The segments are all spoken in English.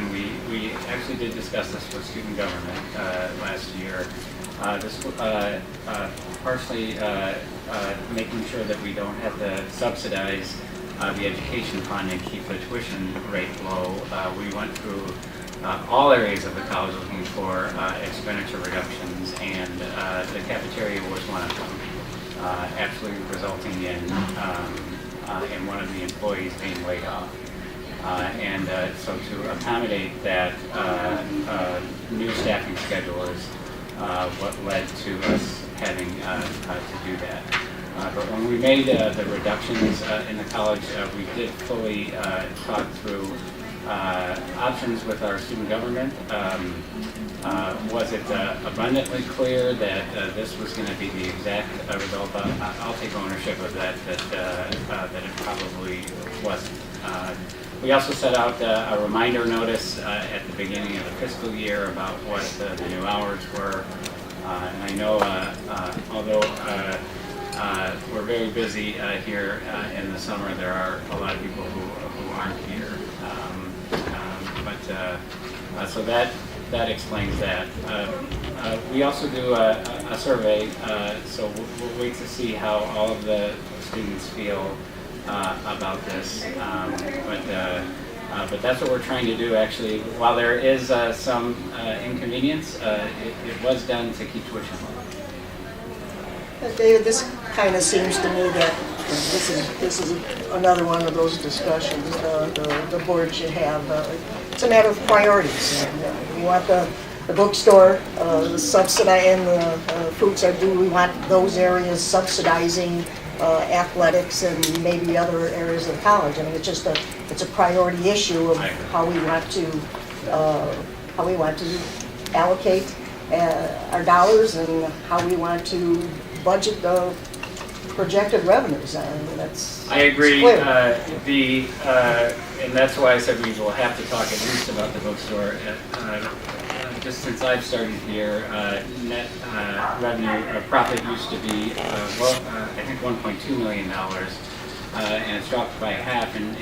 and we actually did discuss this with student government last year. This partially making sure that we don't have to subsidize the education fund and keep the tuition rate low. We went through all areas of the college looking for expenditure reductions, and the cafeteria was one of them, actually resulting in one of the employees being laid off. So to accommodate that new staffing schedule is what led to us having to do that. But when we made the reductions in the college, we did fully talk through options with our student government. Was it abundantly clear that this was going to be the exact result? I'll take ownership of that it probably wasn't. We also set out a reminder notice at the beginning of the fiscal year about what the new hours were. And I know, although we're very busy here in the summer, there are a lot of people who aren't here. So that explains that. We also do a survey, so we'll wait to see how all of the students feel about this. But that's what we're trying to do, actually. While there is some inconvenience, it was done to keep tuition low. David, this kind of seems to me that this is another one of those discussions the board should have. It's a matter of priorities. We want the bookstore subsidizing the food store. Do we want those areas subsidizing athletics and maybe other areas of the college? I mean, it's a priority issue of how we want to allocate our dollars and how we want to budget the projected revenues. I agree. And that's why I said we will have to talk at least about the bookstore. Just since I've started here, net revenue profit used to be I think $1.2 million, and it's dropped by half. And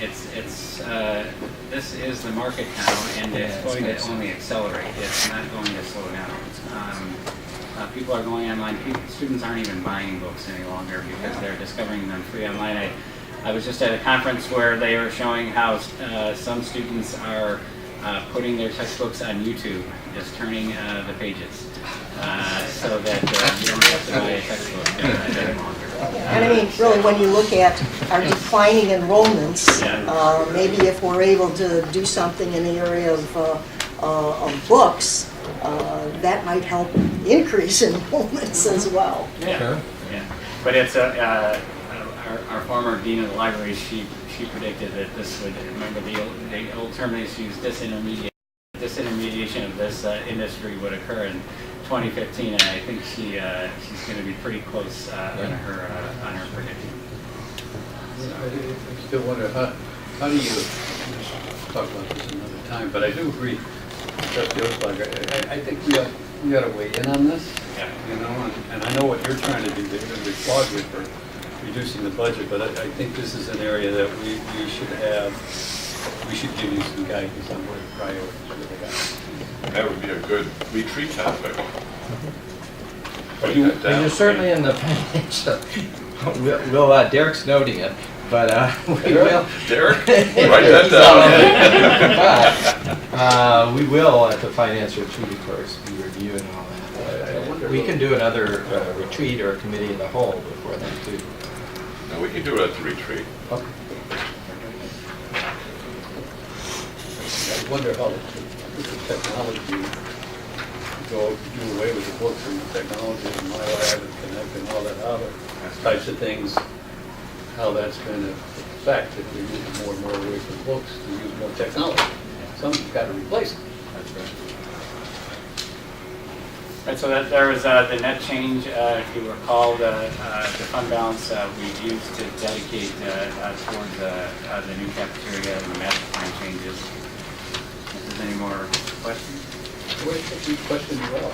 this is the market now, and it's going to only accelerate. It's not going to slow down. People are going online. Students aren't even buying books any longer because they're discovering them free online. I was just at a conference where they were showing how some students are putting their textbooks on YouTube, just turning the pages, so that you don't have to buy a textbook any longer. And I mean, really, when you look at our declining enrollments, maybe if we're able to do something in the area of books, that might help increase enrollments as well. Yeah. But it's our former dean of the library. She predicted that this would, remember the old term they used to use, disintermediation of this industry would occur in 2015, and I think she's going to be pretty close on her prediction. I still wonder how do you talk about this another time? But I do agree. I think we ought to weigh in on this, and I know what you're trying to do, David, and we applaud you for reducing the budget, but I think this is an area that we should give you some guidance on where the priorities really are. That would be a good retreat topic. You're certainly in the financial. Derek's noting it, but we will. Derek, write that down. But we will at the finance retreat, of course, be reviewing all that. We can do another retreat or a committee of the whole before then too. No, we can do it at the retreat. Okay. I wonder how the technology do away with the books and the technology and my lab and Connect and all that other types of things, how that's going to affect if we move more and more away from books to use more technology. Something's got to replace it. That's right. Right, so that there was the net change, if you recall, the fund balance we've used to dedicate towards the new cafeteria and the master plan changes. If there's any more questions? Questions at all?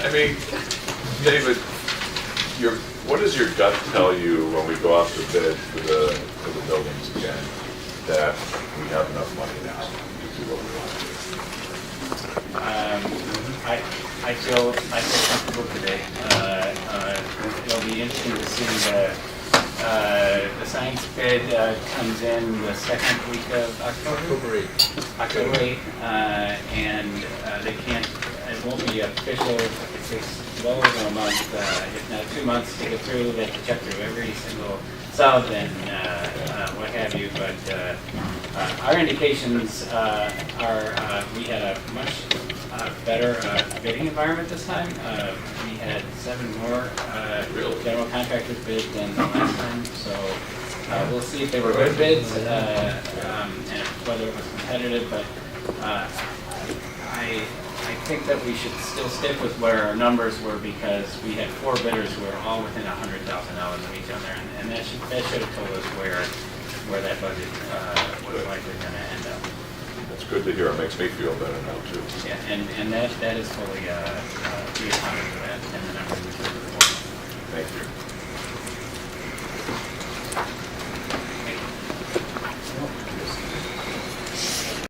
I mean, David, what does your gut tell you when we go out to bid for the buildings again, that we have enough money now? feel comfortable today. It'll be interesting to see the science bid comes in the second week of October. October 8th, and they can't, it won't be official. It takes well over a month, if not 2 months to get through. They have to check through every single sub and what have you, but our indications are we had a much better bidding environment this time. We had 7 more general contractors bid than the last time, so we'll see if they were good bids and whether it was competitive, but I think that we should still stick with where our numbers were because we had 4 bidders who were all within $100,000 of each other, and that should have told us where that budget was likely going to end up. That's good to hear. It makes me feel better now, too. Yeah, and that is fully we accounted for that in the numbers we put forward.